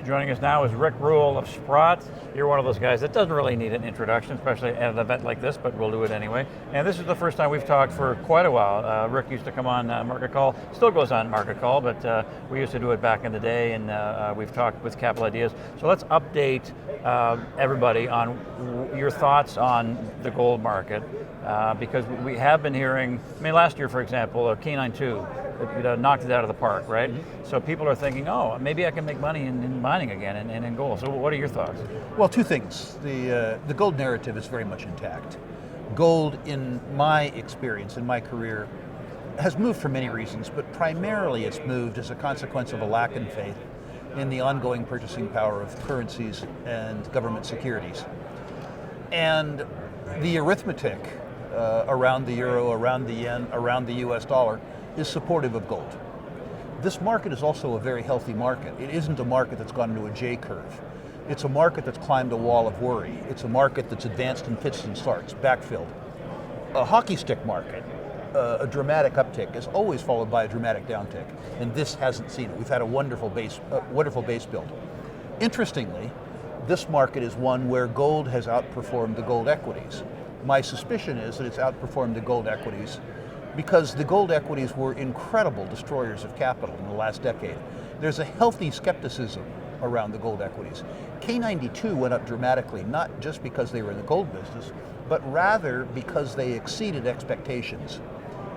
Joining us now is Rick Rule of Sprott. You're one of those guys that doesn't really need an introduction, especially at an event like this, but we'll do it anyway. And this is the first time we've talked for quite a while. Rick used to come on Market Call, still goes on Market Call, but we used to do it back in the day, and we've talked with Capital Ideas. So let's update everybody on your thoughts on the gold market, because we have been hearing, last year, for example, K92, knocked it out of the park, right? Mm-hmm. So people are thinking, oh, maybe I can make money in mining again and in gold. So what are your thoughts? Well, two things. The gold narrative is very much intact. Gold, in my experience, in my career, has moved for many reasons, but primarily it's moved as a consequence of a lack in faith in the ongoing purchasing power of currencies and government securities. And the arithmetic around the euro, around the yen, around the US dollar is supportive of gold. This market is also a very healthy market. It isn't a market that's gone into a J curve. It's a market that's climbed a wall of worry. It's a market that's advanced in fits and starts, backfilled. A hockey stick market, a dramatic uptick is always followed by a dramatic downtick, and this hasn't seen it. We've had a wonderful base build. Interestingly, this market is one where gold has outperformed the gold equities. My suspicion is that it's outperformed the gold equities because the gold equities were incredible destroyers of capital in the last decade. There's a healthy skepticism around the gold equities. K92 went up dramatically, not just because they were in the gold business, but rather because they exceeded expectations.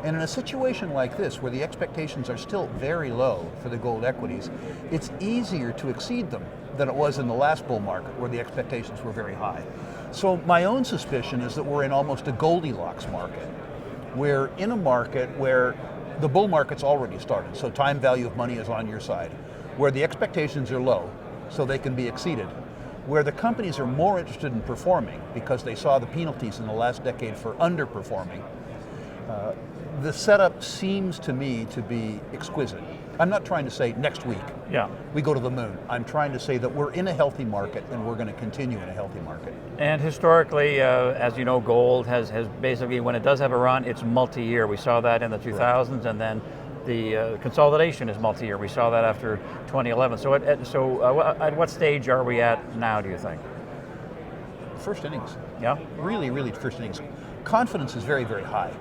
And in a situation like this, where the expectations are still very low for the gold equities, it's easier to exceed them than it was in the last bull market, where the expectations were very high. So my own suspicion is that we're in almost a Goldilocks market. We're in a market where the bull market's already started, so time value of money is on your side, where the expectations are low, so they can be exceeded, where the companies are more interested in performing because they saw the penalties in the last decade for underperforming. The setup seems to me to be exquisite. I'm not trying to say next week we go to the moon. I'm trying to say that we're in a healthy market and we're going to continue in a healthy market. And historically, as you know, gold has basically, when it does have a run, it's multi-year. We saw that in the 2000s, right. And then the consolidation is multi-year. We saw that after 2011. So at what stage are we at now, do you think? First innings. Yeah? Really, really first innings. Confidence is very, very high.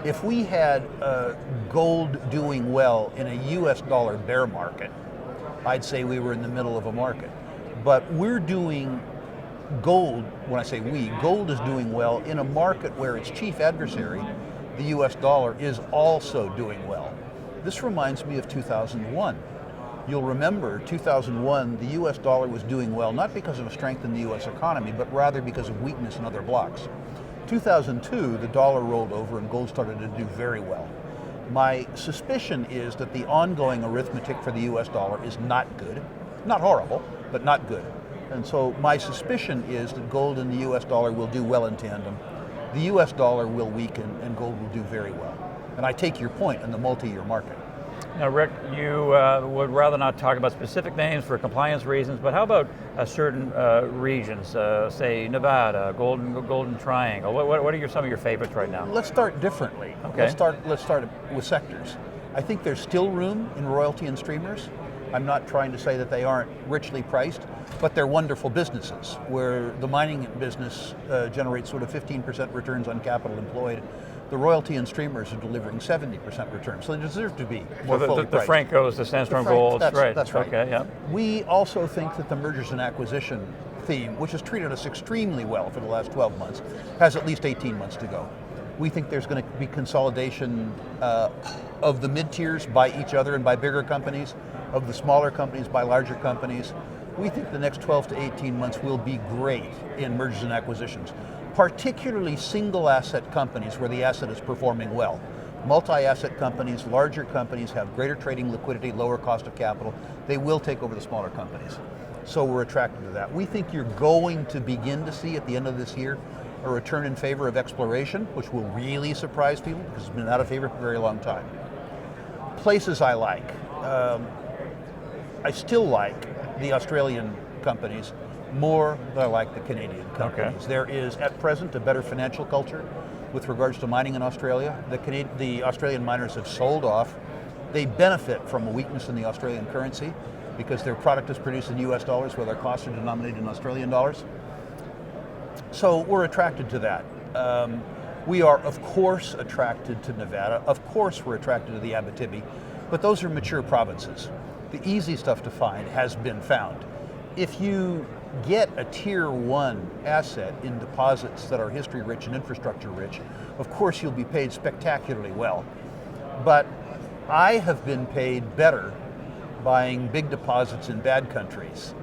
If we had gold doing well in a US dollar bear market, I'd say we were in the middle of a market. But we're doing gold, when I say we, gold is doing well in a market where its chief adversary, the US dollar, is also doing well. This reminds me of 2001. You'll remember 2001, the US dollar was doing well, not because of a strength in the US economy, but rather because of weakness in other blocks. 2002, the dollar rolled over and gold started to do very well. My suspicion is that the ongoing arithmetic for the US dollar is not good. Not horrible, but not good. And so my suspicion is that gold and the US dollar will do well in tandem. The US dollar will weaken and gold will do very well. And I take your point in the multi-year market. Now, Rick, you would rather not talk about specific names for compliance reasons, but how about certain regions, say Nevada, Golden Triangle? What are some of your favorites right now? Let's start differently. Okay. Let's start with sectors. I think there's still room in royalty and streamers. I'm not trying to say that they aren't richly priced, but they're wonderful businesses where the mining business generates sort of 15% returns on capital employed. The royalty and streamers are delivering 70% returns, so they deserve to be more fully priced. The Francos, the Sandstorm Golds, right? That's right. Okay, yeah. We also think that the mergers and acquisition theme, which has treated us extremely well for the last 12 months, has at least 18 months to go. We think there's going to be consolidation of the mid-tiers by each other and by bigger companies, of the smaller companies by larger companies. We think the next 12 to 18 months will be great in mergers and acquisitions, particularly single asset companies where the asset is performing well. Multi-asset companies, larger companies have greater trading liquidity, lower cost of capital. They will take over the smaller companies. So we're attracted to that. We think you're going to begin to see at the end of this year a return in favor of exploration, which will really surprise people because it's been out of favor for a very long time. Places I like. I still like the Australian companies more than I like the Canadian companies. Okay. There is, at present, a better financial culture with regards to mining in Australia. The Australian miners have sold off. They benefit from a weakness in the Australian currency. because their product is produced in US dollars while their costs are denominated in Australian dollars. So we're attracted to that. We are, of course, attracted to Nevada. Of course, we're attracted to the Abitibi, but those are mature provinces. The easy stuff to find has been found. If you get a tier 1 asset in deposits that are history rich and infrastructure rich, of course you'll be paid spectacularly well. But I have been paid better buying big deposits in bad countries,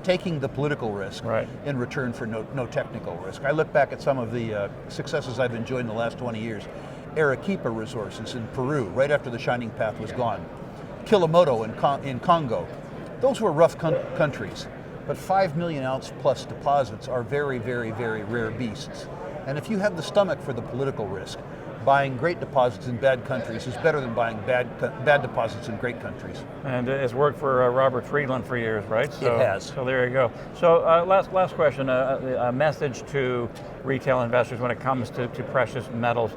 taking the political risk in return for no technical risk. I look back at some of the successes I've enjoyed in the last 20 years. Arequipa resources in Peru, right after the Shining Path was gone. Kilomoto in Congo. Those were rough countries, but 5 million ounce plus deposits are very, very, very rare beasts. And if you have the stomach for the political risk, buying great deposits in bad countries is better than buying bad deposits in great countries. And it's worked for Robert Friedland for years, right? So, it has. So there you go. So last question, a message to retail investors when it comes to precious metals.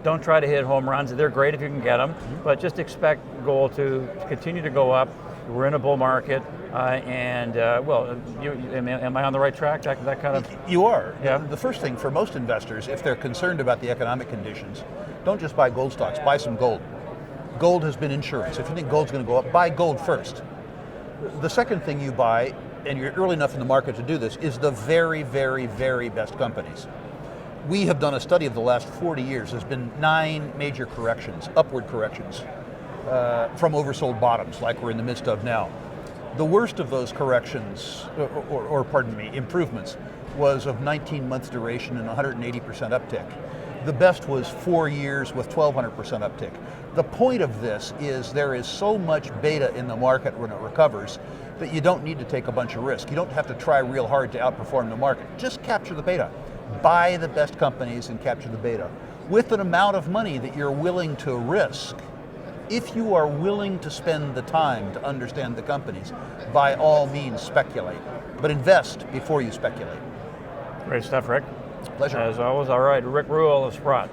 Don't try to hit home runs. They're great if you can get them, but just expect gold to continue to go up. We're in a bull market, am I on the right track? That kind of. You are. Yeah. The first thing for most investors, if they're concerned about the economic conditions, don't just buy gold stocks. Buy some gold. Gold has been insurance. If you think gold's going to go up, buy gold first. The second thing you buy, and you're early enough in the market to do this, is the very, very, very best companies. We have done a study of the last 40 years. There's been 9 major corrections, upward corrections. From oversold bottoms like we're in the midst of now. The worst of those corrections, improvements, was of 19 months duration and 180% uptick. The best was 4 years with 1200% uptick. The point of this is there is so much beta in the market when it recovers that you don't need to take a bunch of risk. You don't have to try real hard to outperform the market. Just capture the beta. Buy the best companies and capture the beta with an amount of money that you're willing to risk. If you are willing to spend the time to understand the companies, by all means speculate, but invest before you speculate. Great stuff, Rick. Pleasure. As always. All right, Rick Rule of Sprott.